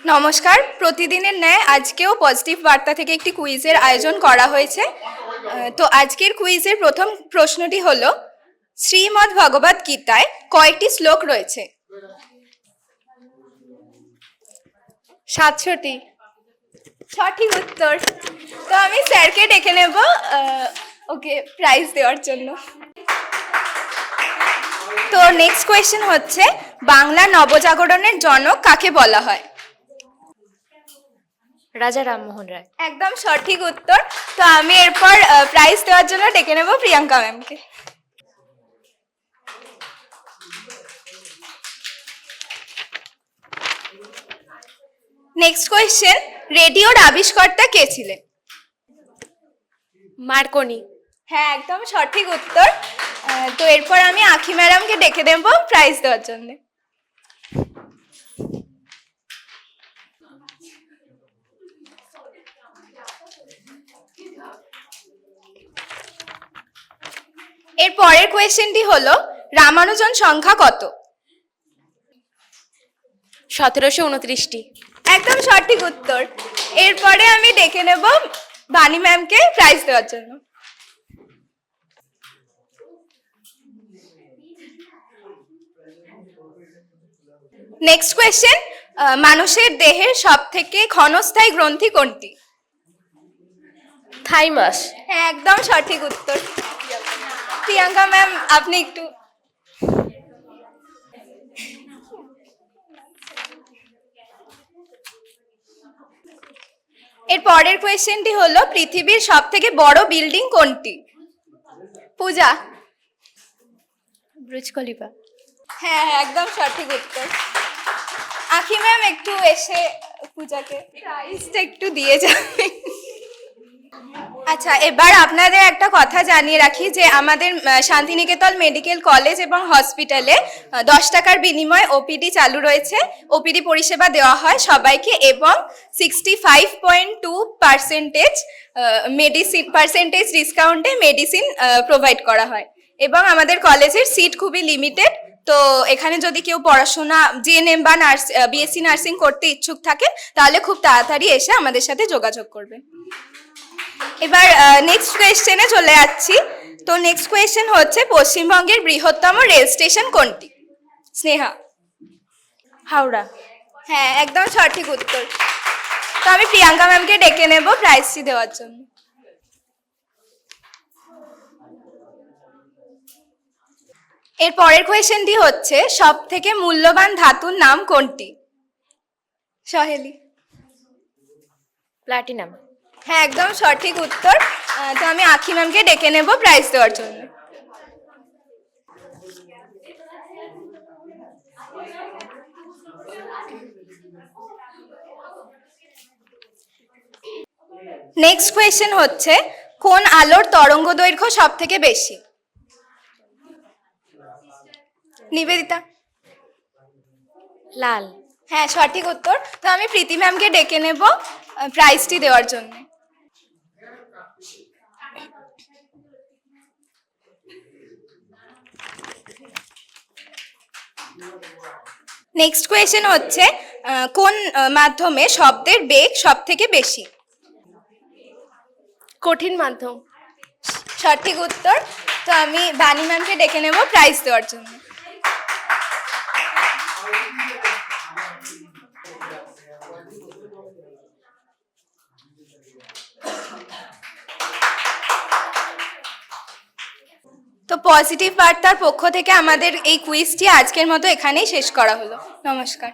নমস্কার। প্রতিদিনের ন্যায় আজকেও পজিটিভ বার্তা থেকে একটি কুইজের আয়োজন করা হয়েছে। তো আজকের কুইজের প্রথম প্রশ্নটি হলো, শ্রীমদ্ ভগবদ গীতায় কয়টি শ্লোক রয়েছে? 700টি। সঠিক উত্তর। তো আমি স্যারকে ডেকে নেব ওকে প্রাইজ দেওয়ার জন্য। তো নেক্সট কোয়েশ্চেন হচ্ছে, বাংলা নবজাগরণের জনক কাকে বলা হয়? রাজা রামমোহন রায়। একদম সঠিক উত্তর। তো আমি এরপর প্রাইজ দেওয়ার জন্য ডেকে নেব প্রিয়াঙ্কা ম্যামকে। নেক্সট কোয়েশ্চেন, রেডিওর আবিষ্কর্তা কে ছিলেন? মার্কনি। হ্যাঁ, একদম সঠিক উত্তর। তো এরপর আমি আখি ম্যাডামকে ডেকে দেব প্রাইজ দেওয়ার জন্য। এর পরের কোয়েশ্চেনটি হলো, রামানুজন সংখ্যা কত? 1729টি। একদম সঠিক উত্তর। এরপরে আমি ডেকে নেব বাণী ম্যামকে প্রাইজ দেওয়ার জন্য। নেক্সট কোয়েশ্চেন, মানুষের দেহের সব থেকে ক্ষণস্থায়ী গ্রন্থি কোনটি? থাইমাস। হ্যাঁ, একদম সঠিক উত্তর। প্রিয়াঙ্কা ম্যাম, আপনি একটু এর পরের কোয়েশ্চেনটি হলো, পৃথিবীর সব থেকে বড় বিল্ডিং কোনটি? পূজা। ব্রুজ খলিফা। হ্যাঁ, একদম সঠিক উত্তর। আখি ম্যাম একটু এসে পূজাকে প্রাইজটা একটু দিয়ে যাবে। আচ্ছা, এবার আপনাদের একটা কথা জানিয়ে রাখি যে আমাদের শান্তিনিকেতন মেডিকেল কলেজ এবং হসপিটালে 10 টাকার বিনিময়ে ওপিডি চালু রয়েছে। ওপিডি পরিষেবা দেওয়া হয় সবাইকে এবং 65.2% পার্সেন্টেজ ডিসকাউন্টে মেডিসিন প্রোভাইড করা হয় এবং আমাদের কলেজের সিট খুবই লিমিটেড। তো এখানে যদি কেউ পড়াশোনা জিএনএম বা বিএসসি নার্সিং করতে ইচ্ছুক থাকে তাহলে খুব তাড়াতাড়ি এসে আমাদের সাথে যোগাযোগ করবেন। এবার নেক্সট কোয়েশ্চেনে চলে যাচ্ছি। তো নেক্সট কোয়েশ্চেন হচ্ছে, পশ্চিমবঙ্গের বৃহত্তম রেল স্টেশন কোনটি? স্নেহা। হাওড়া। হ্যাঁ, একদম সঠিক উত্তর। তো আমি প্রিয়াঙ্কা ম্যামকে ডেকে নেব প্রাইজটি দেওয়ার জন্য। এর পরের কোয়েশ্চেনটি হচ্ছে, সব থেকে মূল্যবান ধাতুর নাম কোনটি? সহেলি। প্লাটিনাম। হ্যাঁ, একদম সঠিক উত্তর। তো আমি আখি ম্যামকে ডেকে নেব প্রাইজ দেওয়ার জন্য। নেক্সট কোয়েশ্চেন হচ্ছে, কোন আলোর তরঙ্গ দৈর্ঘ্য সব থেকে বেশি? নিবেদিতা। লাল। হ্যাঁ, সঠিক উত্তর। তো আমি প্রীতি ম্যামকে ডেকে নেব প্রাইজটি দেওয়ার জন্য। নেক্সট কোয়েশ্চেন হচ্ছে, কোন মাধ্যমে শব্দের বেগ সব থেকে বেশি? কঠিন মাধ্যম। সঠিক উত্তর। তো আমি বাণী ম্যামকে ডেকে নেব প্রাইজ দেওয়ার জন্য। তো পজিটিভ বার্তার পক্ষ থেকে আমাদের এই কুইজটি আজকের মতো এখানেই শেষ করা হলো। নমস্কার।